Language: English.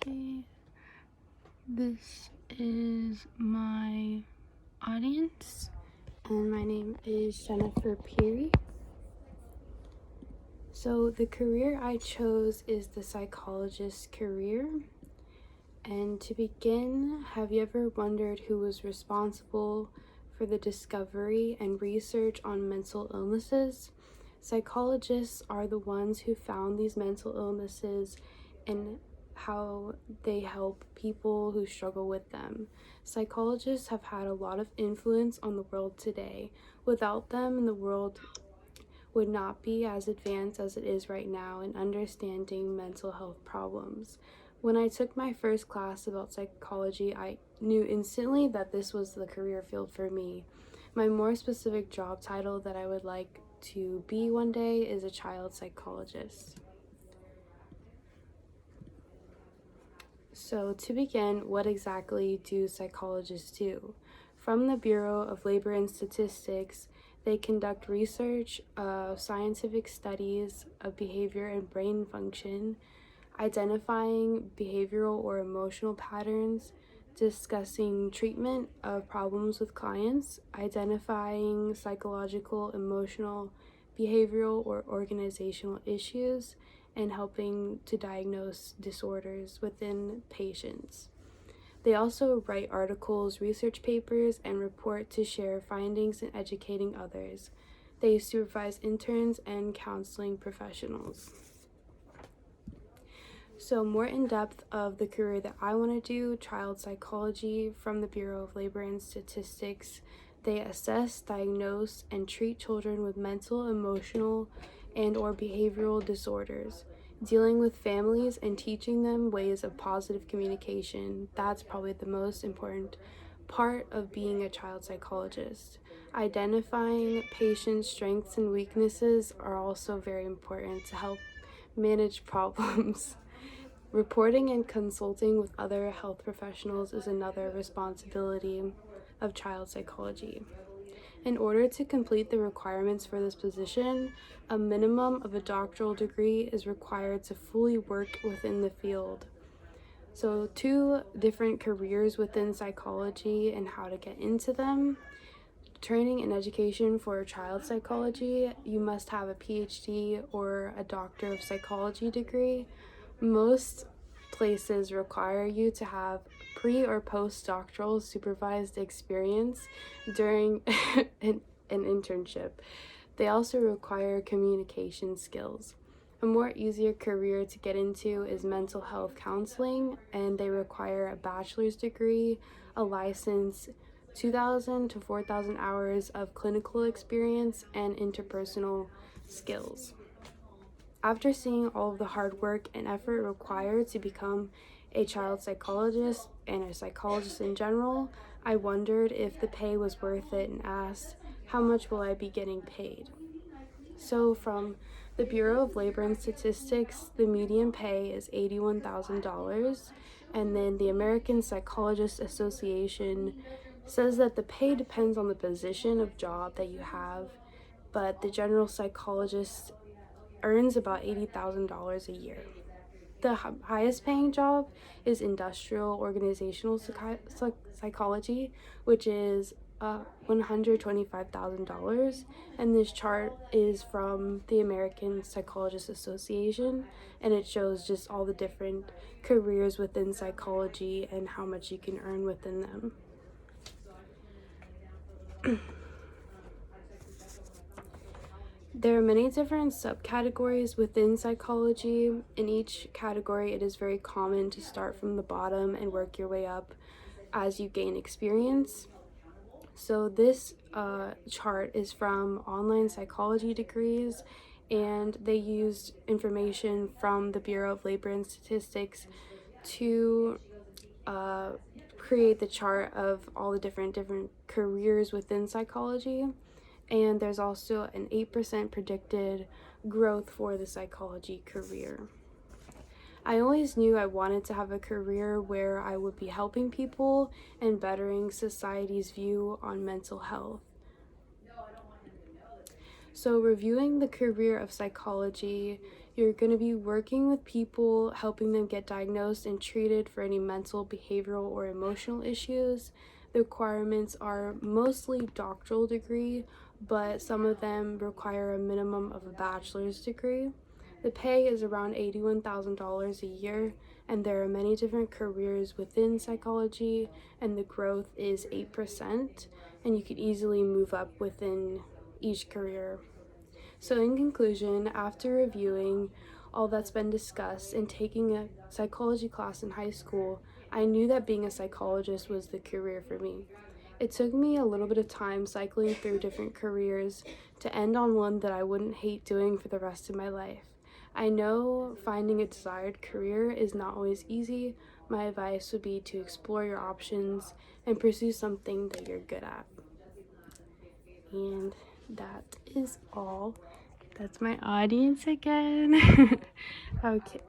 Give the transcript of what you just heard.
Okay, this is my audience, and my name is Jennifer Peary. So the career I chose is the psychologist career. And to begin, have you ever wondered who was responsible for the discovery and research on mental illnesses? Psychologists are the ones who found these mental illnesses and how they help people who struggle with them. Psychologists have had a lot of influence on the world today. Without them, the world would not be as advanced as it is right now in understanding mental health problems. When I took my first class about psychology, I knew instantly that this was the career field for me. My more specific job title that I would like to be one day is a child psychologist. So to begin, what exactly do psychologists do? From the Bureau of Labor and Statistics, they conduct research of scientific studies of behavior and brain function, identifying behavioral or emotional patterns, discussing treatment of problems with clients, identifying psychological, emotional, behavioral, or organizational issues, and helping to diagnose disorders within patients. They also write articles, research papers, and report to share findings and educating others. They supervise interns and counseling professionals. So more in depth of the career that I want to do, child psychology from the Bureau of Labor and Statistics. They assess, diagnose, and treat children with mental, emotional, and or behavioral disorders. Dealing with families and teaching them ways of positive communication, that's probably the most important part of being a child psychologist. Identifying patients' strengths and weaknesses are also very important to help manage problems. Reporting and consulting with other health professionals is another responsibility of child psychology. In order to complete the requirements for this position, a minimum of a doctoral degree is required to fully work within the field. So, two different careers within psychology and how to get into them. Training and education for child psychology, you must have a PhD or a Doctor of Psychology degree. Most places require you to have pre or postdoctoral supervised experience during an internship. They also require communication skills. A more easier career to get into is mental health counseling, and they require a bachelor's degree, a license, 2,000 to 4,000 hours of clinical experience, and interpersonal skills. After seeing all of the hard work and effort required to become a child psychologist and a psychologist in general, I wondered if the pay was worth it and asked, how much will I be getting paid? So from the Bureau of Labor and Statistics, the median pay is $81,000, and then the American Psychologist Association says that the pay depends on the position of job that you have, but the general psychologist earns about $80,000 a year. The highest paying job is industrial organizational psychology, which is $125,000, and this chart is from the American Psychologist Association, and it shows just all the different careers within psychology and how much you can earn within them. There are many different subcategories within psychology. In each category, it is very common to start from the bottom and work your way up as you gain experience. So this chart is from online psychology degrees, and they used information from the Bureau of Labor and Statistics to create the chart of all the different careers within psychology. And there's also an 8% predicted growth for the psychology career. I always knew I wanted to have a career where I would be helping people and bettering society's view on mental health. So reviewing the career of psychology, You're going to be working with people, helping them get diagnosed and treated for any mental, behavioral, or emotional issues. The requirements are mostly doctoral degree, but some of them require a minimum of a bachelor's degree. The pay is around $81,000 a year, and there are many different careers within psychology, and the growth is 8%, and you could easily move up within each career. So, in conclusion, after reviewing all that's been discussed and taking a psychology class in high school, I knew that being a psychologist was the career for me. It took me a little bit of time cycling through different careers to end on one that I wouldn't hate doing for the rest of my life. I know finding a desired career is not always easy. My advice would be to explore your options and pursue something that you're good at. And that is all. That's my audience again. Okay.